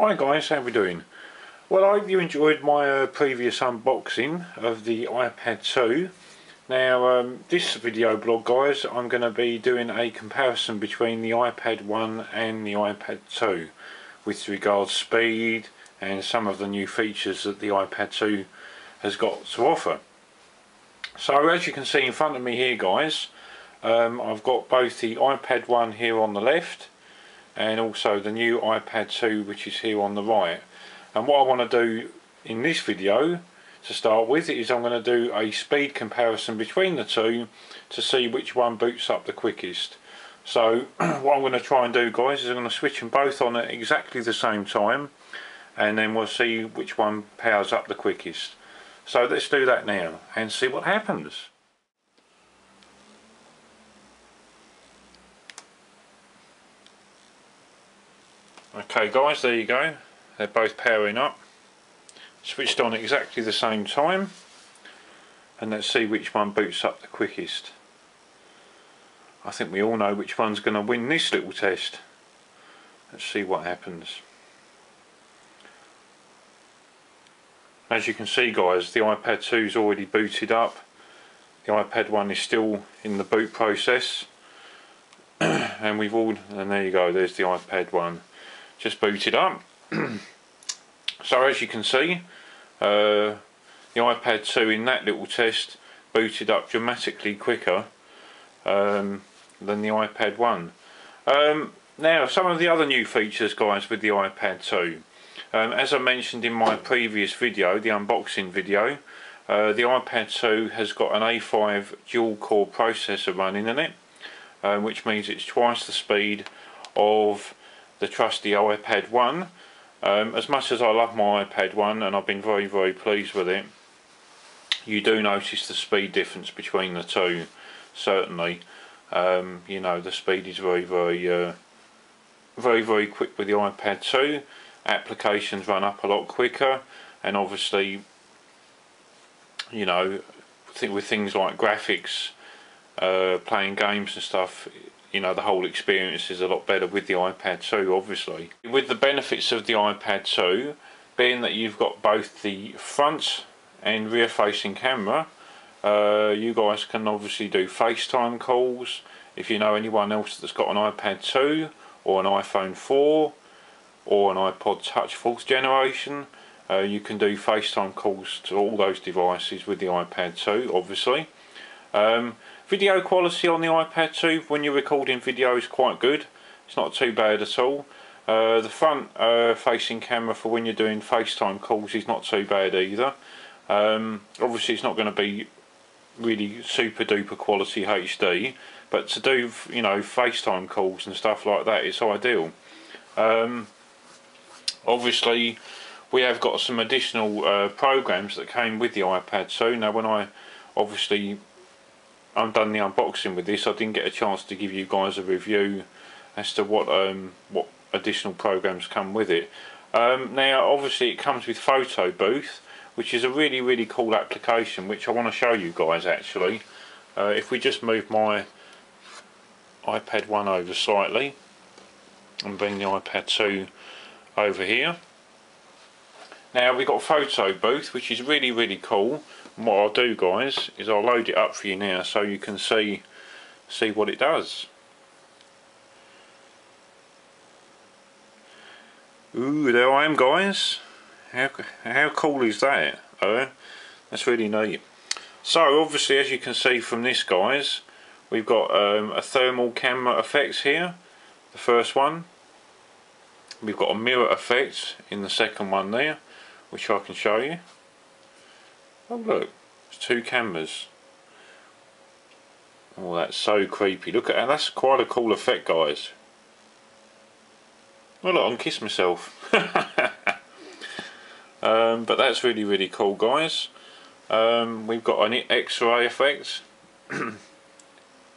Hi guys, how we doing? Well, I hope you enjoyed my previous unboxing of the iPad 2. Now this video blog guys, I'm going to be doing a comparison between the iPad 1 and the iPad 2 with regards speed and some of the new features that the iPad 2 has got to offer. So as you can see in front of me here guys, I've got both the iPad 1 here on the left and also the new iPad 2 which is here on the right. And what I want to do in this video to start with is I'm going to do a speed comparison between the two to see which one boots up the quickest. So what I'm going to try and do guys is I'm going to switch them both on at exactly the same time and then we'll see which one powers up the quickest. So let's do that now and see what happens. Okay guys, there you go, they're both powering up, switched on at exactly the same time, and let's see which one boots up the quickest. I think we all know which one's going to win this little test. Let's see what happens. As you can see guys, the iPad 2 is already booted up, the iPad 1 is still in the boot process, and there you go, there's the iPad 1. Just booted up. So as you can see, the iPad 2 in that little test booted up dramatically quicker than the iPad 1. Now some of the other new features guys with the iPad 2. As I mentioned in my previous video, the unboxing video, the iPad 2 has got an A5 dual core processor running in it, which means it's twice the speed of the trusty iPad 1. As much as I love my iPad 1 and I've been very pleased with it, you do notice the speed difference between the two, certainly. You know, the speed is very quick with the iPad 2. Applications run up a lot quicker, and obviously, you know, with things like graphics, playing games and stuff, you know, the whole experience is a lot better with the iPad 2 obviously. With the benefits of the iPad 2 being that you've got both the front and rear facing camera, you guys can obviously do FaceTime calls. If you know anyone else that's got an iPad 2 or an iPhone 4 or an iPod Touch 4th generation, you can do FaceTime calls to all those devices with the iPad 2 obviously. Video quality on the iPad 2 when you're recording video is quite good. It's not too bad at all. The front facing camera for when you're doing FaceTime calls is not too bad either. Obviously it's not going to be really super duper quality HD, but to do, you know, FaceTime calls and stuff like that, it's ideal. Obviously we have got some additional programs that came with the iPad 2. Now when I've done the unboxing with this, I didn't get a chance to give you guys a review as to what additional programs come with it. Now obviously it comes with Photo Booth, which is a really cool application which I want to show you guys actually. If we just move my iPad 1 over slightly and bring the iPad 2 over here. Now we've got Photo Booth, which is really cool. And what I'll do guys is I'll load it up for you now so you can see what it does. Ooh, there I am guys. How cool is that? That's really neat. So obviously as you can see from this guys, we've got a thermal camera effect here, the first one. We've got a mirror effect in the second one there, which I can show you. Oh look, there's two cameras. Oh, that's so creepy. Look at that, that's quite a cool effect guys. Oh look, I can kiss myself. But that's really cool guys. We've got an X-ray effect.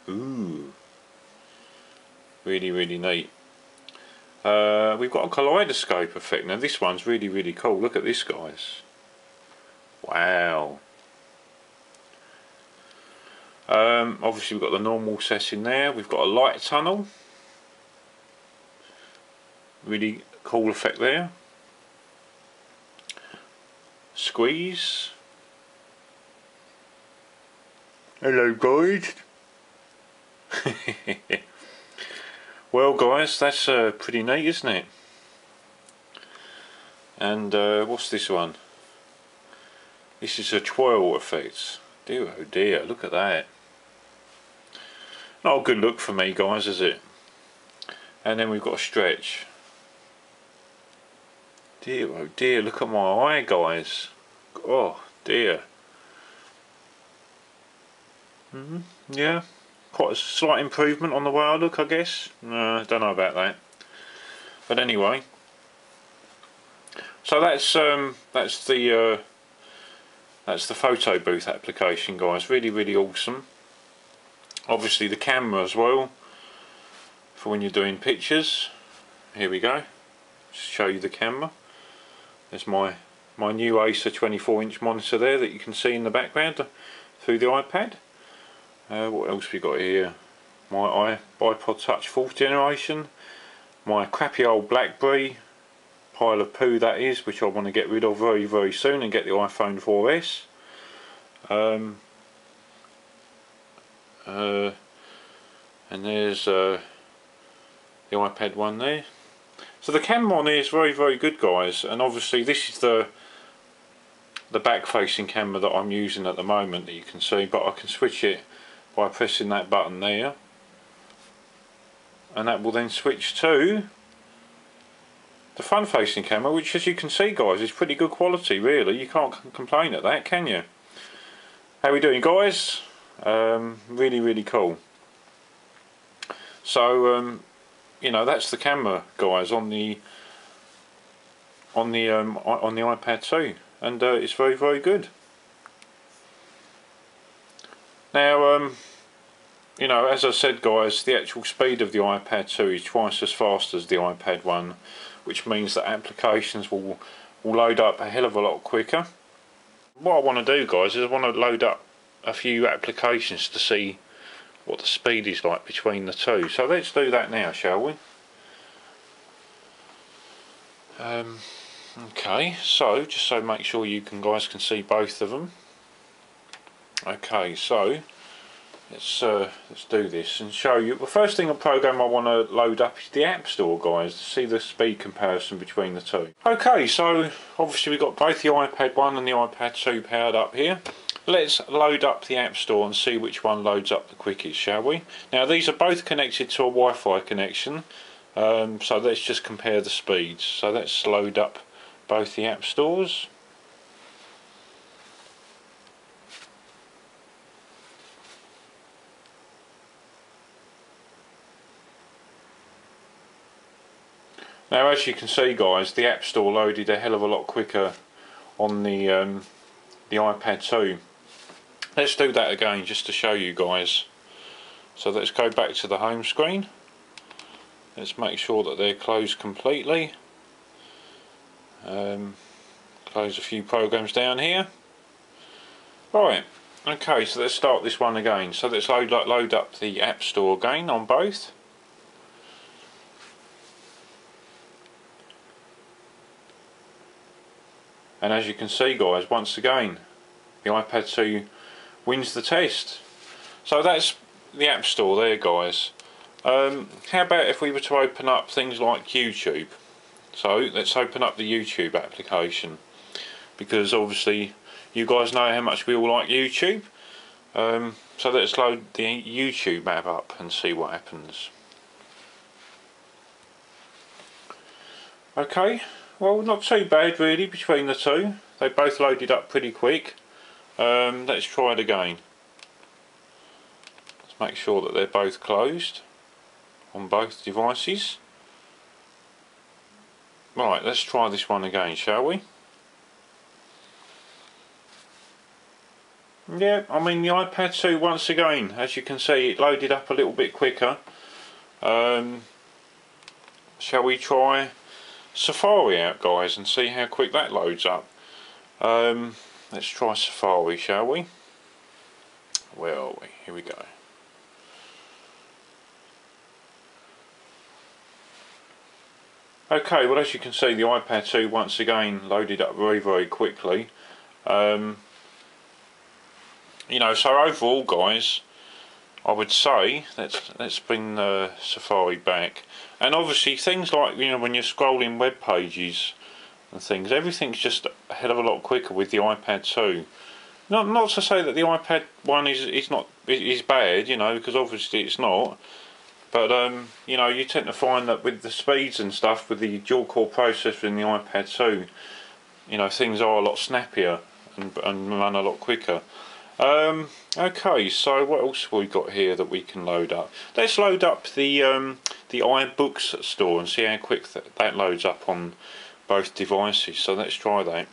Ooh, really neat. We've got a kaleidoscope effect. Now this one's really cool. Look at this guys. Wow. Obviously we've got the normal setting there. We've got a light tunnel. Really cool effect there. squeeze. Hello guys. Well guys, that's pretty neat, isn't it? And what's this one? This is a twirl effect. Dear oh dear, look at that. Not a good look for me guys, is it? And then we've got a stretch. Dear oh dear, look at my eye guys. Oh dear. Yeah, quite a slight improvement on the way I look, I guess. I don't know about that. But anyway. So that's the photo booth application guys. Really awesome. Obviously the camera as well, for when you're doing pictures. Here we go. Just show you the camera. There's my new Acer 24-inch monitor there that you can see in the background through the iPad. What else we got here? My iPod Touch 4th generation. My crappy old BlackBerry pile of poo that is, which I want to get rid of very soon and get the iPhone 4S. And there's the iPad 1 there. So the camera on here is very good guys, and obviously this is the back facing camera that I'm using at the moment that you can see, but I can switch it by pressing that button there, and that will then switch to the front facing camera, which as you can see guys is pretty good quality really. You can't complain at that, can you? How are we doing guys? Really cool. So you know, that's the camera guys on the iPad 2, and it's very good. Now you know, as I said guys, the actual speed of the iPad 2 is twice as fast as the iPad 1, which means that applications will load up a hell of a lot quicker. What I want to do guys is I want to load up a few applications to see what the speed is like between the two. So let's do that now, shall we? Okay, so just so make sure you guys can see both of them. Okay, so let's do this and show you. The first thing, a program I want to load up is the App Store guys, to see the speed comparison between the two. Okay, so obviously we've got both the iPad 1 and the iPad 2 powered up here. Let's load up the App Store and see which one loads up the quickest, shall we? Now these are both connected to a Wi-Fi connection, so let's just compare the speeds. So let's load up both the App Stores. Now as you can see guys, the App Store loaded a hell of a lot quicker on the iPad 2. Let's do that again just to show you guys. So let's go back to the home screen. Let's make sure that they're closed completely. Close a few programs down here. Right, okay, so let's start this one again. So let's load up the App Store again on both. And as you can see guys, once again the iPad 2 wins the test. So that's the App Store there guys. How about if we were to open up things like YouTube? So let's open up the YouTube application, because obviously you guys know how much we all like YouTube. So let's load the YouTube app up and see what happens. Okay, well not too bad really between the two. They both loaded up pretty quick. Let's try it again. Let's make sure that they're both closed on both devices. Right, let's try this one again, shall we? Yeah, I mean the iPad 2 once again, as you can see, it loaded up a little bit quicker. Shall we try Safari out guys and see how quick that loads up? Let's try Safari, shall we? Where are we? Here we go. Okay, well as you can see the iPad 2 once again loaded up very quickly. You know, so overall, guys, I would say let's bring the Safari back, and obviously things like, you know, when you're scrolling web pages and things, everything's just a hell of a lot quicker with the iPad 2. Not to say that the iPad 1 is bad, you know, because obviously it's not. But you know, you tend to find that with the speeds and stuff, with the dual core processor in the iPad 2, you know, things are a lot snappier and run a lot quicker. Okay, so what else have we got here that we can load up? Let's load up the iBooks store and see how quick that loads up on both devices. So let's try that.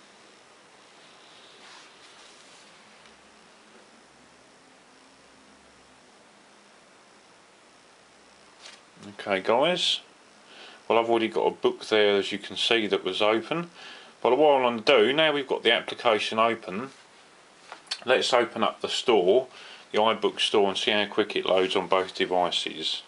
Okay, guys. Well, I've already got a book there, as you can see, that was open. But what I want to do, now we've got the application open, let's open up the store, the iBooks store, and see how quick it loads on both devices.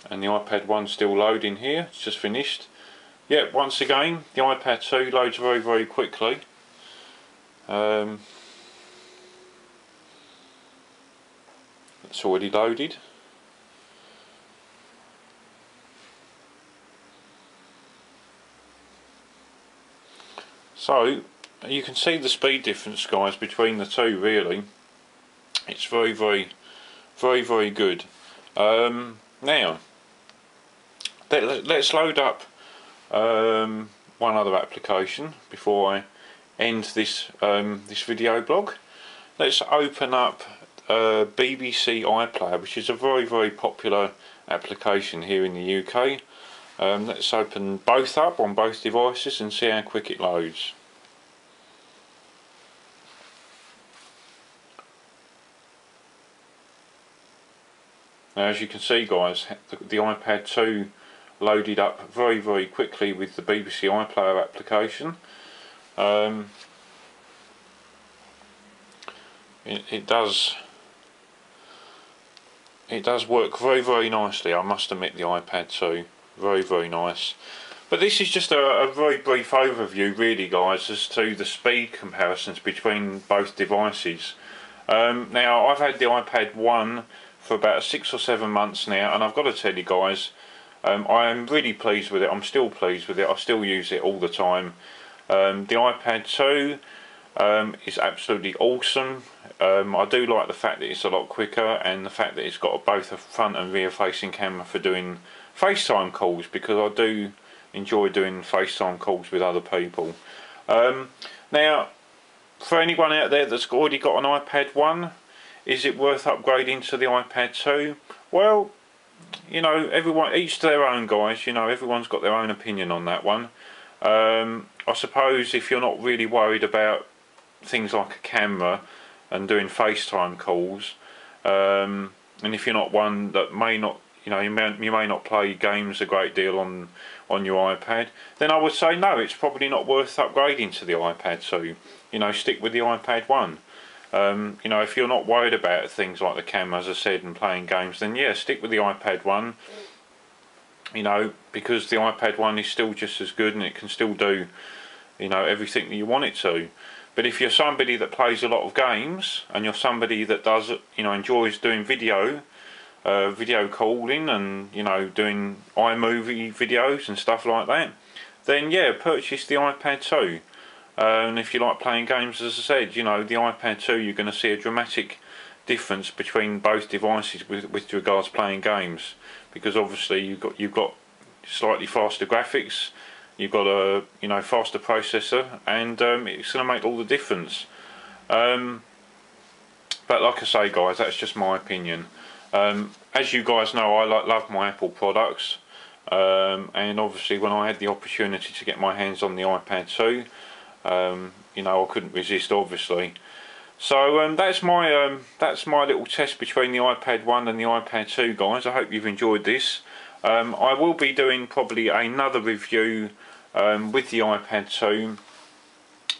And the iPad 1's still loading here, it's just finished. Yep, once again, the iPad 2 loads very, very quickly. It's already loaded. So you can see the speed difference, guys, between the two. Really, it's very, very, very, very good. Now let's load up one other application before I end this this video blog. Let's open up BBC iPlayer, which is a very, very popular application here in the UK. Let's open both up on both devices and see how quick it loads. Now, as you can see, guys, the iPad 2 loaded up very, very quickly with the BBC iPlayer application. It does work very, very nicely, I must admit, the iPad 2. Very, very nice. But this is just a very brief overview, really, guys, as to the speed comparisons between both devices. Now, I've had the iPad 1 for about 6 or 7 months now, and I've got to tell you, guys, I am really pleased with it. I'm still pleased with it. I still use it all the time. The iPad 2 is absolutely awesome. I do like the fact that it's a lot quicker, and the fact that it's got both a front and rear facing camera for doing FaceTime calls, because I do enjoy doing FaceTime calls with other people. Now, for anyone out there that's already got an iPad 1, is it worth upgrading to the iPad 2? Well, you know, everyone, each to their own, guys. You know, everyone's got their own opinion on that one. I suppose if you're not really worried about things like a camera and doing FaceTime calls, and if you're not one that may not, you know, you may not play games a great deal on your iPad, then I would say no, it's probably not worth upgrading to the iPad 2. You know, stick with the iPad 1. You know, if you're not worried about things like the camera, as I said, and playing games, then yeah, stick with the iPad 1. You know, because the iPad 1 is still just as good, and it can still do, you know, everything that you want it to. But if you're somebody that plays a lot of games, and you're somebody that does, you know, enjoys doing video calling, and, you know, doing iMovie videos and stuff like that, then yeah, purchase the iPad 2. And if you like playing games, as I said, you know, the iPad 2, you're going to see a dramatic difference between both devices with regards to playing games, because obviously you've got slightly faster graphics, you've got a, you know, faster processor, and it's going to make all the difference. But like I say, guys, that's just my opinion. As you guys know, I love my Apple products, and obviously when I had the opportunity to get my hands on the iPad 2, you know, I couldn't resist, obviously. So that's my little test between the iPad 1 and the iPad 2, guys. I hope you've enjoyed this. I will be doing probably another review with the iPad 2,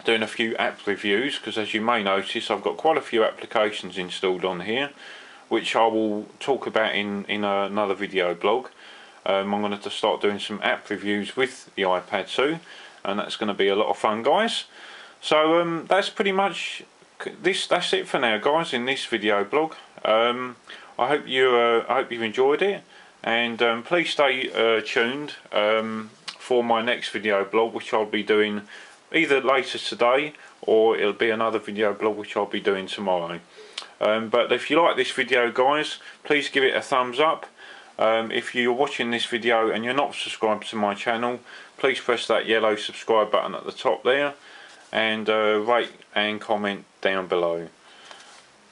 doing a few app reviews, because as you may notice, I've got quite a few applications installed on here. which I will talk about in another video blog. I'm going to start doing some app reviews with the iPad 2, and that's going to be a lot of fun, guys. So that's pretty much that's it for now, guys, in this video blog. I hope you've enjoyed it, and please stay tuned for my next video blog, which I'll be doing either later today, or it'll be another video blog which I'll be doing tomorrow. But if you like this video, guys, please give it a thumbs up. If you're watching this video and you're not subscribed to my channel, please press that yellow subscribe button at the top there, and rate and comment down below.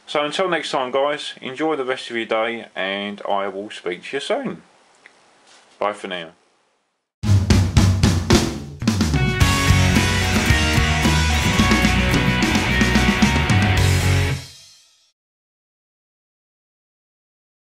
So until next time, guys, enjoy the rest of your day, and I will speak to you soon. Bye for now.